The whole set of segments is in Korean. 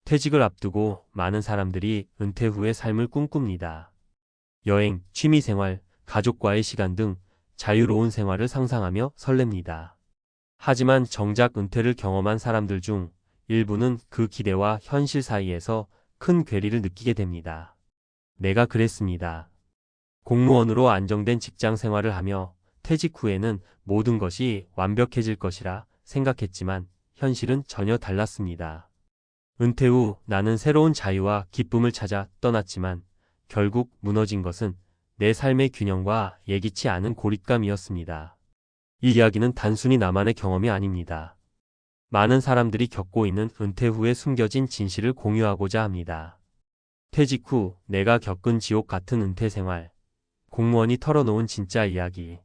퇴직을 앞두고 많은 사람들이 은퇴 후의 삶을 꿈꿉니다. 여행, 취미생활, 가족과의 시간 등 자유로운 생활을 상상하며 설렙니다. 하지만 정작 은퇴를 경험한 사람들 중 일부는 그 기대와 현실 사이에서 큰 괴리를 느끼게 됩니다. 내가 그랬습니다. 공무원으로 안정된 직장 생활을 하며 퇴직 후에는 모든 것이 완벽해질 것이라 생각했지만 현실은 전혀 달랐습니다. 은퇴 후 나는 새로운 자유와 기쁨을 찾아 떠났지만 결국 무너진 것은 내 삶의 균형과 예기치 않은 고립감이었습니다. 이 이야기는 단순히 나만의 경험이 아닙니다. 많은 사람들이 겪고 있는 은퇴 후에 숨겨진 진실을 공유하고자 합니다. 퇴직 후 내가 겪은 지옥 같은 은퇴 생활. 공무원이 털어놓은 진짜 이야기.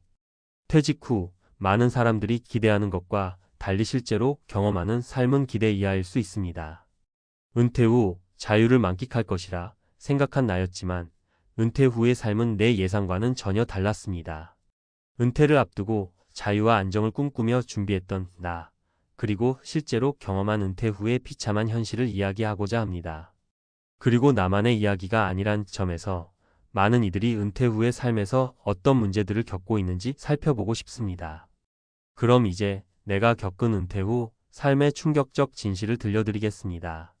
퇴직 후 많은 사람들이 기대하는 것과 달리 실제로 경험하는 삶은 기대 이하일 수 있습니다. 은퇴 후 자유를 만끽할 것이라 생각한 나였지만 은퇴 후의 삶은 내 예상과는 전혀 달랐습니다. 은퇴를 앞두고 자유와 안정을 꿈꾸며 준비했던 나, 그리고 실제로 경험한 은퇴 후의 비참한 현실을 이야기하고자 합니다. 그리고 나만의 이야기가 아니란 점에서 많은 이들이 은퇴 후의 삶에서 어떤 문제들을 겪고 있는지 살펴보고 싶습니다. 그럼 이제 내가 겪은 은퇴 후 삶의 충격적 진실을 들려드리겠습니다.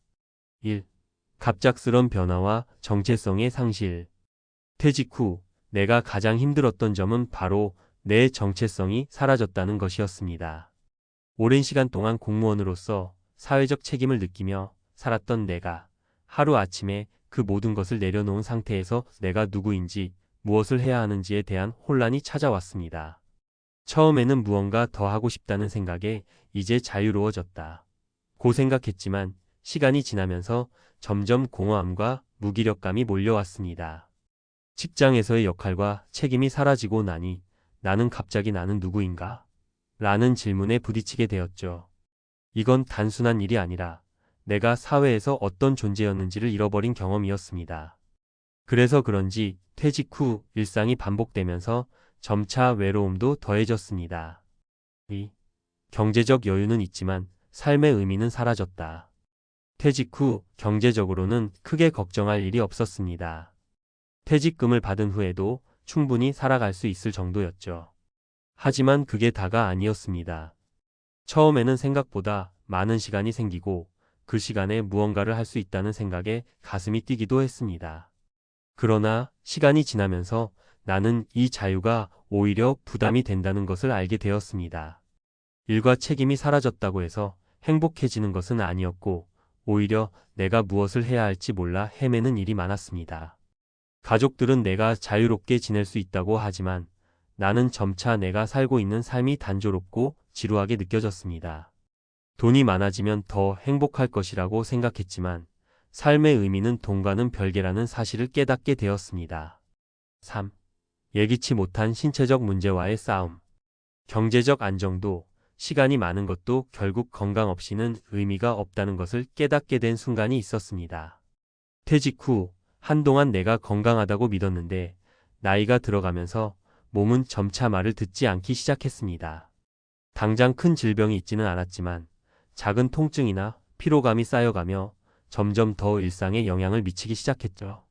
1. 갑작스런 변화와 정체성의 상실. 퇴직 후 내가 가장 힘들었던 점은 바로 내 정체성이 사라졌다는 것이었습니다. 오랜 시간 동안 공무원으로서 사회적 책임을 느끼며 살았던 내가 하루아침에 그 모든 것을 내려놓은 상태에서 내가 누구인지 무엇을 해야 하는지에 대한 혼란이 찾아왔습니다. 처음에는 무언가 더 하고 싶다는 생각에 이제 자유로워졌다 고 생각했지만 시간이 지나면서 점점 공허함과 무기력감이 몰려왔습니다. 직장에서의 역할과 책임이 사라지고 나니 나는 갑자기 나는 누구인가? 라는 질문에 부딪히게 되었죠. 이건 단순한 일이 아니라 내가 사회에서 어떤 존재였는지를 잃어버린 경험이었습니다. 그래서 그런지 퇴직 후 일상이 반복되면서 점차 외로움도 더해졌습니다. 2. 경제적 여유는 있지만 삶의 의미는 사라졌다. 퇴직 후 경제적으로는 크게 걱정할 일이 없었습니다. 퇴직금을 받은 후에도 충분히 살아갈 수 있을 정도였죠. 하지만 그게 다가 아니었습니다. 처음에는 생각보다 많은 시간이 생기고 그 시간에 무언가를 할 수 있다는 생각에 가슴이 뛰기도 했습니다. 그러나 시간이 지나면서 나는 이 자유가 오히려 부담이 된다는 것을 알게 되었습니다. 일과 책임이 사라졌다고 해서 행복해지는 것은 아니었고 오히려 내가 무엇을 해야 할지 몰라 헤매는 일이 많았습니다. 가족들은 내가 자유롭게 지낼 수 있다고 하지만 나는 점차 내가 살고 있는 삶이 단조롭고 지루하게 느껴졌습니다. 돈이 많아지면 더 행복할 것이라고 생각했지만 삶의 의미는 돈과는 별개라는 사실을 깨닫게 되었습니다. 3. 예기치 못한 신체적 문제와의 싸움. 경제적 안정도, 시간이 많은 것도 결국 건강 없이는 의미가 없다는 것을 깨닫게 된 순간이 있었습니다. 퇴직 후 한동안 내가 건강하다고 믿었는데 나이가 들어가면서 몸은 점차 말을 듣지 않기 시작했습니다. 당장 큰 질병이 있지는 않았지만 작은 통증이나 피로감이 쌓여가며 점점 더 일상에 영향을 미치기 시작했죠.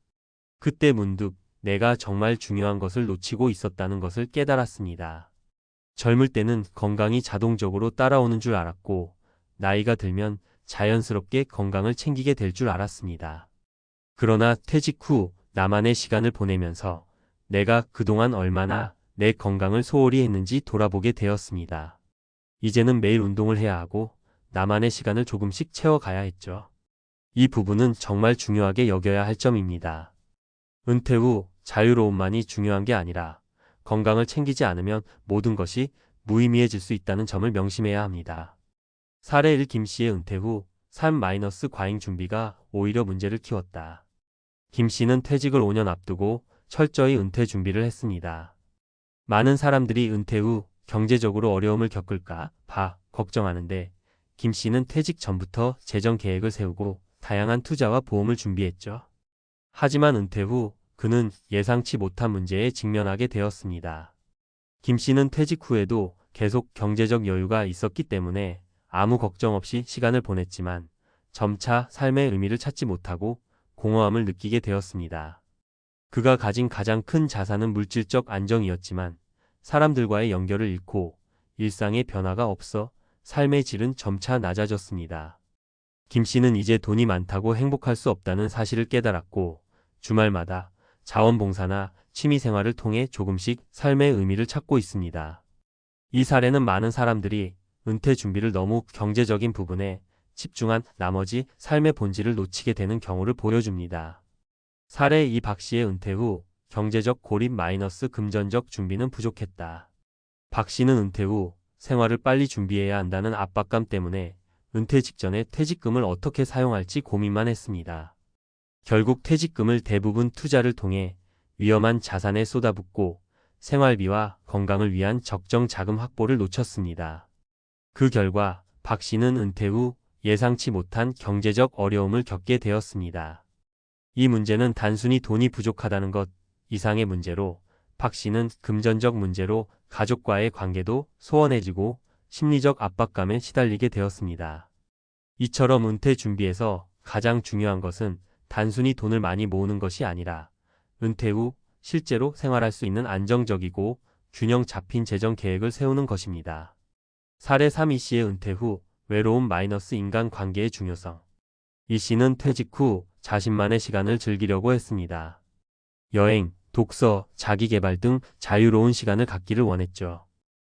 그때 문득 내가 정말 중요한 것을 놓치고 있었다는 것을 깨달았습니다. 젊을 때는 건강이 자동적으로 따라오는 줄 알았고 나이가 들면 자연스럽게 건강을 챙기게 될 줄 알았습니다. 그러나 퇴직 후 나만의 시간을 보내면서 내가 그동안 얼마나 내 건강을 소홀히 했는지 돌아보게 되었습니다. 이제는 매일 운동을 해야 하고 나만의 시간을 조금씩 채워가야 했죠. 이 부분은 정말 중요하게 여겨야 할 점입니다. 은퇴 후 자유로움만이 중요한 게 아니라 건강을 챙기지 않으면 모든 것이 무의미해질 수 있다는 점을 명심해야 합니다. 사례 1. 김 씨의 은퇴 후 삶 과잉 준비가 오히려 문제를 키웠다. 김 씨는 퇴직을 5년 앞두고 철저히 은퇴 준비를 했습니다. 많은 사람들이 은퇴 후 경제적으로 어려움을 겪을까 봐 걱정하는데 김 씨는 퇴직 전부터 재정 계획을 세우고 다양한 투자와 보험을 준비했죠. 하지만 은퇴 후 그는 예상치 못한 문제에 직면하게 되었습니다. 김 씨는 퇴직 후에도 계속 경제적 여유가 있었기 때문에 아무 걱정 없이 시간을 보냈지만 점차 삶의 의미를 찾지 못하고 공허함을 느끼게 되었습니다. 그가 가진 가장 큰 자산은 물질적 안정이었지만 사람들과의 연결을 잃고 일상의 변화가 없어 삶의 질은 점차 낮아졌습니다. 김 씨는 이제 돈이 많다고 행복할 수 없다는 사실을 깨달았고 주말마다 자원봉사나 취미생활을 통해 조금씩 삶의 의미를 찾고 있습니다. 이 사례는 많은 사람들이 은퇴 준비를 너무 경제적인 부분에 집중한 나머지 삶의 본질을 놓치게 되는 경우를 보여줍니다. 사례 2. 박 씨의 은퇴 후 경제적 고립 마이너스 금전적 준비는 부족했다. 박 씨는 은퇴 후 생활을 빨리 준비해야 한다는 압박감 때문에 은퇴 직전에 퇴직금을 어떻게 사용할지 고민만 했습니다. 결국 퇴직금을 대부분 투자를 통해 위험한 자산에 쏟아붓고 생활비와 건강을 위한 적정 자금 확보를 놓쳤습니다. 그 결과 박 씨는 은퇴 후 예상치 못한 경제적 어려움을 겪게 되었습니다. 이 문제는 단순히 돈이 부족하다는 것 이상의 문제로 박 씨는 금전적 문제로 가족과의 관계도 소원해지고 심리적 압박감에 시달리게 되었습니다. 이처럼 은퇴 준비에서 가장 중요한 것은 단순히 돈을 많이 모으는 것이 아니라 은퇴 후 실제로 생활할 수 있는 안정적이고 균형 잡힌 재정 계획을 세우는 것입니다. 사례 3. 이 씨의 은퇴 후 외로움 마이너스 인간관계의 중요성. 이 씨는 퇴직 후 자신만의 시간을 즐기려고 했습니다. 여행, 독서, 자기개발 등 자유로운 시간을 갖기를 원했죠.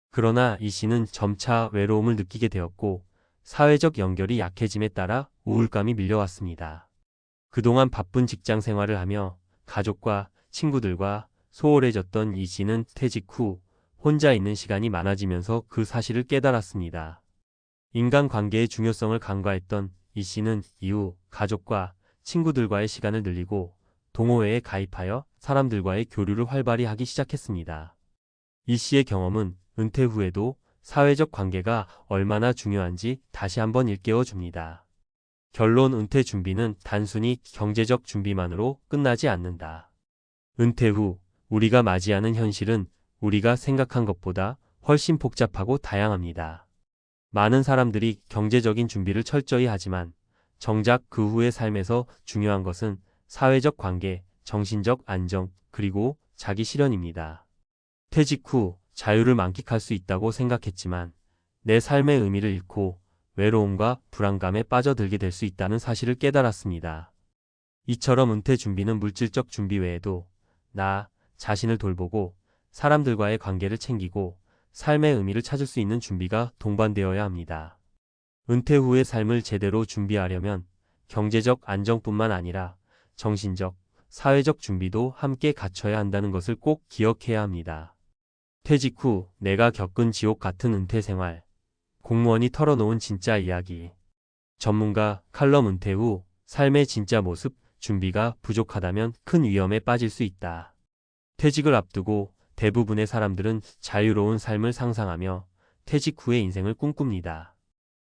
그러나 이 씨는 점차 외로움을 느끼게 되었고 사회적 연결이 약해짐에 따라 우울감이 밀려왔습니다. 그동안 바쁜 직장 생활을 하며 가족과 친구들과 소홀해졌던 이 씨는 퇴직 후 혼자 있는 시간이 많아지면서 그 사실을 깨달았습니다. 인간관계의 중요성을 간과했던 이 씨는 이후 가족과 친구들과의 시간을 늘리고 동호회에 가입하여 사람들과의 교류를 활발히 하기 시작했습니다. 이 씨의 경험은 은퇴 후에도 사회적 관계가 얼마나 중요한지 다시 한번 일깨워 줍니다. 결론 은퇴 준비는 단순히 경제적 준비만으로 끝나지 않는다. 은퇴 후 우리가 맞이하는 현실은 우리가 생각한 것보다 훨씬 복잡하고 다양합니다. 많은 사람들이 경제적인 준비를 철저히 하지만 정작 그 후의 삶에서 중요한 것은 사회적 관계, 정신적 안정, 그리고 자기 실현입니다. 퇴직 후 자유를 만끽할 수 있다고 생각했지만 내 삶의 의미를 잃고 외로움과 불안감에 빠져들게 될 수 있다는 사실을 깨달았습니다. 이처럼 은퇴 준비는 물질적 준비 외에도 나 자신을 돌보고 사람들과의 관계를 챙기고 삶의 의미를 찾을 수 있는 준비가 동반되어야 합니다. 은퇴 후의 삶을 제대로 준비하려면 경제적 안정뿐만 아니라 정신적, 사회적 준비도 함께 갖춰야 한다는 것을 꼭 기억해야 합니다. 퇴직 후 내가 겪은 지옥 같은 은퇴 생활. 공무원이 털어놓은 진짜 이야기. 전문가 칼럼 은퇴 후 삶의 진짜 모습 준비가 부족하다면 큰 위험에 빠질 수 있다. 퇴직을 앞두고 대부분의 사람들은 자유로운 삶을 상상하며 퇴직 후의 인생을 꿈꿉니다.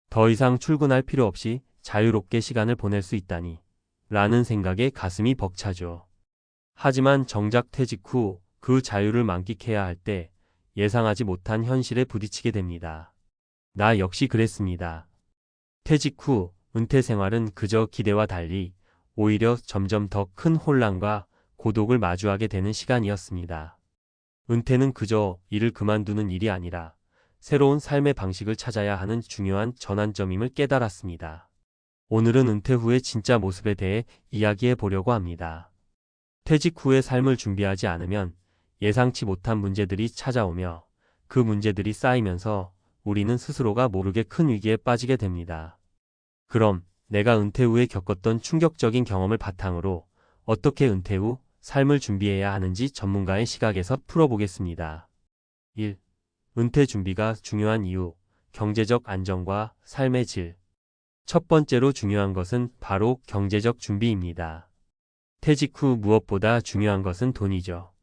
더 이상 출근할 필요 없이 자유롭게 시간을 보낼 수 있다니 라는 생각에 가슴이 벅차죠. 하지만 정작 퇴직 후 그 자유를 만끽해야 할 때 예상하지 못한 현실에 부딪히게 됩니다. 나 역시 그랬습니다. 퇴직 후 은퇴 생활은 그저 기대와 달리 오히려 점점 더 큰 혼란과 고독을 마주하게 되는 시간이었습니다. 은퇴는 그저 일을 그만두는 일이 아니라 새로운 삶의 방식을 찾아야 하는 중요한 전환점임을 깨달았습니다. 오늘은 은퇴 후의 진짜 모습에 대해 이야기해 보려고 합니다. 퇴직 후의 삶을 준비하지 않으면 예상치 못한 문제들이 찾아오며 그 문제들이 쌓이면서 우리는 스스로가 모르게 큰 위기에 빠지게 됩니다. 그럼 내가 은퇴 후에 겪었던 충격적인 경험을 바탕으로 어떻게 은퇴 후 삶을 준비해야 하는지 전문가의 시각에서 풀어보겠습니다. 1. 은퇴 준비가 중요한 이유, 경제적 안정과 삶의 질. 첫 번째로 중요한 것은 바로 경제적 준비입니다. 퇴직 후 무엇보다 중요한 것은 돈이죠.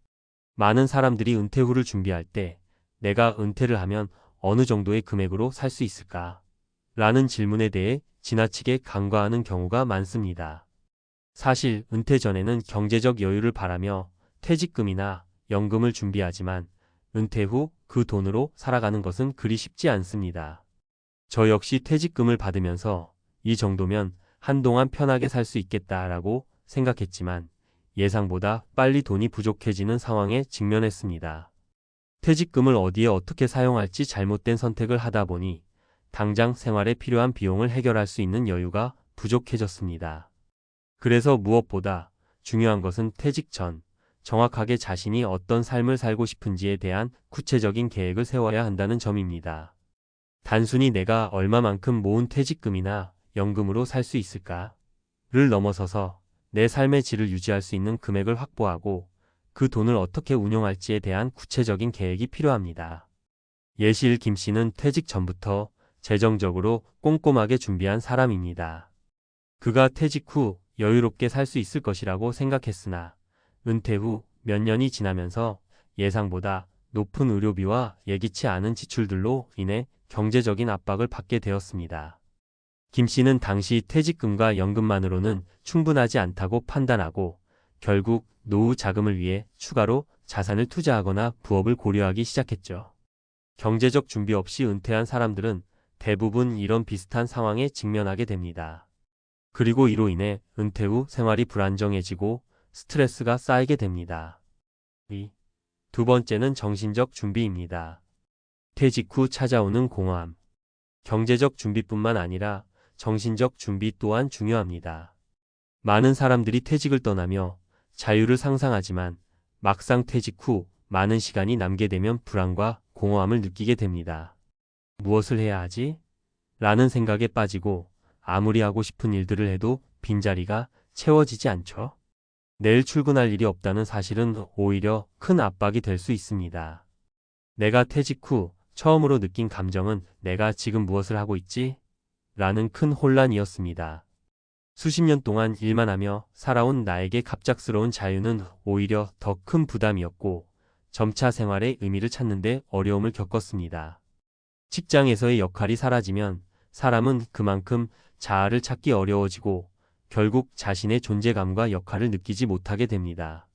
많은 사람들이 은퇴 후를 준비할 때 내가 은퇴를 하면 어느 정도의 금액으로 살 수 있을까? 라는 질문에 대해 지나치게 간과하는 경우가 많습니다. 사실 은퇴 전에는 경제적 여유를 바라며 퇴직금이나 연금을 준비하지만 은퇴 후 그 돈으로 살아가는 것은 그리 쉽지 않습니다. 저 역시 퇴직금을 받으면서 이 정도면 한동안 편하게 살 수 있겠다라고 생각했지만 예상보다 빨리 돈이 부족해지는 상황에 직면했습니다. 퇴직금을 어디에 어떻게 사용할지 잘못된 선택을 하다 보니 당장 생활에 필요한 비용을 해결할 수 있는 여유가 부족해졌습니다. 그래서 무엇보다 중요한 것은 퇴직 전 정확하게 자신이 어떤 삶을 살고 싶은지에 대한 구체적인 계획을 세워야 한다는 점입니다. 단순히 내가 얼마만큼 모은 퇴직금이나 연금으로 살 수 있을까를 넘어서서 내 삶의 질을 유지할 수 있는 금액을 확보하고 그 돈을 어떻게 운용할지에 대한 구체적인 계획이 필요합니다. 예시일 김 씨는 퇴직 전부터 재정적으로 꼼꼼하게 준비한 사람입니다. 그가 퇴직 후 여유롭게 살 수 있을 것이라고 생각했으나 은퇴 후 몇 년이 지나면서 예상보다 높은 의료비와 예기치 않은 지출들로 인해 경제적인 압박을 받게 되었습니다. 김 씨는 당시 퇴직금과 연금만으로는 충분하지 않다고 판단하고 결국 노후 자금을 위해 추가로 자산을 투자하거나 부업을 고려하기 시작했죠. 경제적 준비 없이 은퇴한 사람들은 대부분 이런 비슷한 상황에 직면하게 됩니다. 그리고 이로 인해 은퇴 후 생활이 불안정해지고 스트레스가 쌓이게 됩니다. 두 번째는 정신적 준비입니다. 퇴직 후 찾아오는 공허함. 경제적 준비뿐만 아니라 정신적 준비 또한 중요합니다. 많은 사람들이 퇴직을 떠나며 자유를 상상하지만 막상 퇴직 후 많은 시간이 남게 되면 불안과 공허함을 느끼게 됩니다. 무엇을 해야 하지? 라는 생각에 빠지고 아무리 하고 싶은 일들을 해도 빈자리가 채워지지 않죠. 내일 출근할 일이 없다는 사실은 오히려 큰 압박이 될 수 있습니다. 내가 퇴직 후 처음으로 느낀 감정은 내가 지금 무엇을 하고 있지? 라는 큰 혼란이었습니다. 수십 년 동안 일만 하며 살아온 나에게 갑작스러운 자유는 오히려 더 큰 부담이었고 점차 생활의 의미를 찾는데 어려움을 겪었습니다. 직장에서의 역할이 사라지면 사람은 그만큼 자아를 찾기 어려워지고 결국 자신의 존재감과 역할을 느끼지 못하게 됩니다.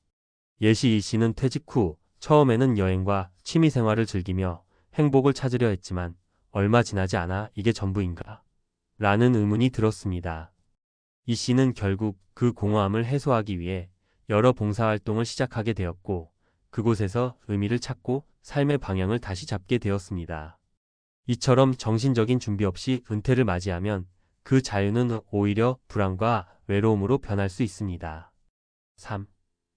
예시 이 씨는 퇴직 후 처음에는 여행과 취미 생활을 즐기며 행복을 찾으려 했지만 얼마 지나지 않아 이게 전부인가? 라는 의문이 들었습니다. 이 씨는 결국 그 공허함을 해소하기 위해 여러 봉사활동을 시작하게 되었고 그곳에서 의미를 찾고 삶의 방향을 다시 잡게 되었습니다. 이처럼 정신적인 준비 없이 은퇴를 맞이하면 그 자유는 오히려 불안과 외로움으로 변할 수 있습니다. 3.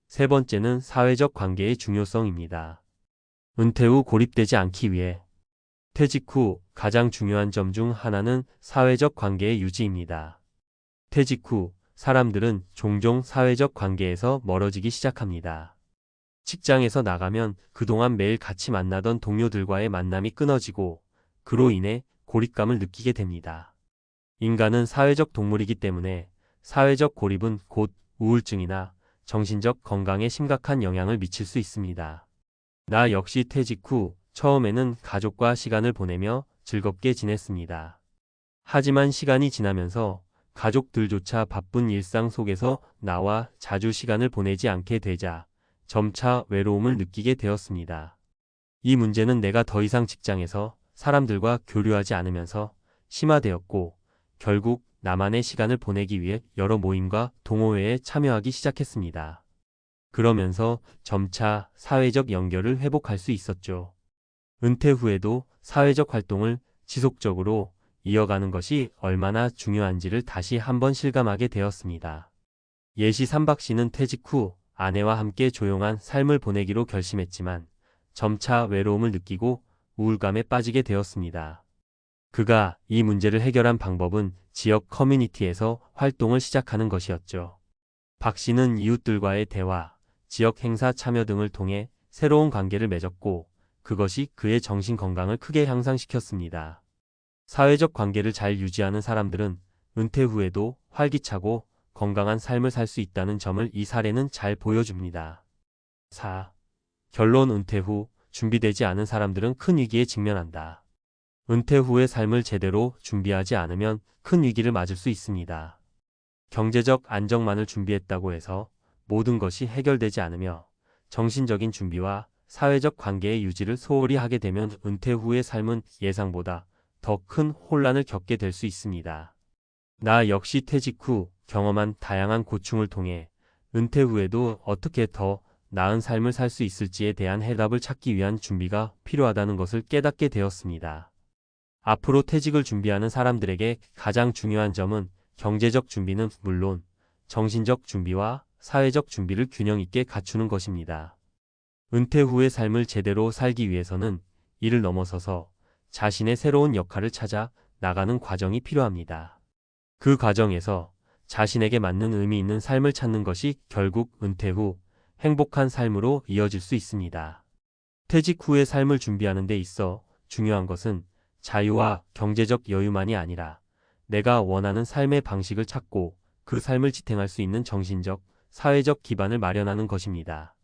세 번째는 사회적 관계의 중요성입니다. 은퇴 후 고립되지 않기 위해 퇴직 후 가장 중요한 점 중 하나는 사회적 관계의 유지입니다. 퇴직 후 사람들은 종종 사회적 관계에서 멀어지기 시작합니다. 직장에서 나가면 그동안 매일 같이 만나던 동료들과의 만남이 끊어지고 그로 인해 고립감을 느끼게 됩니다. 인간은 사회적 동물이기 때문에 사회적 고립은 곧 우울증이나 정신적 건강에 심각한 영향을 미칠 수 있습니다. 나 역시 퇴직 후 처음에는 가족과 시간을 보내며 즐겁게 지냈습니다. 하지만 시간이 지나면서 가족들조차 바쁜 일상 속에서 나와 자주 시간을 보내지 않게 되자 점차 외로움을 느끼게 되었습니다. 이 문제는 내가 더 이상 직장에서 사람들과 교류하지 않으면서 심화되었고 결국 나만의 시간을 보내기 위해 여러 모임과 동호회에 참여하기 시작했습니다. 그러면서 점차 사회적 연결을 회복할 수 있었죠. 은퇴 후에도 사회적 활동을 지속적으로 이어가는 것이 얼마나 중요한지를 다시 한번 실감하게 되었습니다. 예시 삼박 씨는 퇴직 후 아내와 함께 조용한 삶을 보내기로 결심했지만 점차 외로움을 느끼고 우울감에 빠지게 되었습니다. 그가 이 문제를 해결한 방법은 지역 커뮤니티에서 활동을 시작하는 것이었죠. 박 씨는 이웃들과의 대화, 지역 행사 참여 등을 통해 새로운 관계를 맺었고 그것이 그의 정신 건강을 크게 향상시켰습니다. 사회적 관계를 잘 유지하는 사람들은 은퇴 후에도 활기차고 건강한 삶을 살 수 있다는 점을 이 사례는 잘 보여줍니다. 4. 결론 은퇴 후 준비되지 않은 사람들은 큰 위기에 직면한다. 은퇴 후의 삶을 제대로 준비하지 않으면 큰 위기를 맞을 수 있습니다. 경제적 안정만을 준비했다고 해서 모든 것이 해결되지 않으며 정신적인 준비와 사회적 관계의 유지를 소홀히 하게 되면 은퇴 후의 삶은 예상보다 더 큰 혼란을 겪게 될 수 있습니다. 나 역시 퇴직 후 경험한 다양한 고충을 통해 은퇴 후에도 어떻게 더 나은 삶을 살 수 있을지에 대한 해답을 찾기 위한 준비가 필요하다는 것을 깨닫게 되었습니다. 앞으로 퇴직을 준비하는 사람들에게 가장 중요한 점은 경제적 준비는 물론 정신적 준비와 사회적 준비를 균형 있게 갖추는 것입니다. 은퇴 후의 삶을 제대로 살기 위해서는 이를 넘어서서 자신의 새로운 역할을 찾아 나가는 과정이 필요합니다. 그 과정에서 자신에게 맞는 의미 있는 삶을 찾는 것이 결국 은퇴 후 행복한 삶으로 이어질 수 있습니다. 퇴직 후의 삶을 준비하는 데 있어 중요한 것은 자유와 경제적 여유만이 아니라 내가 원하는 삶의 방식을 찾고 그 삶을 지탱할 수 있는 정신적, 사회적 기반을 마련하는 것입니다.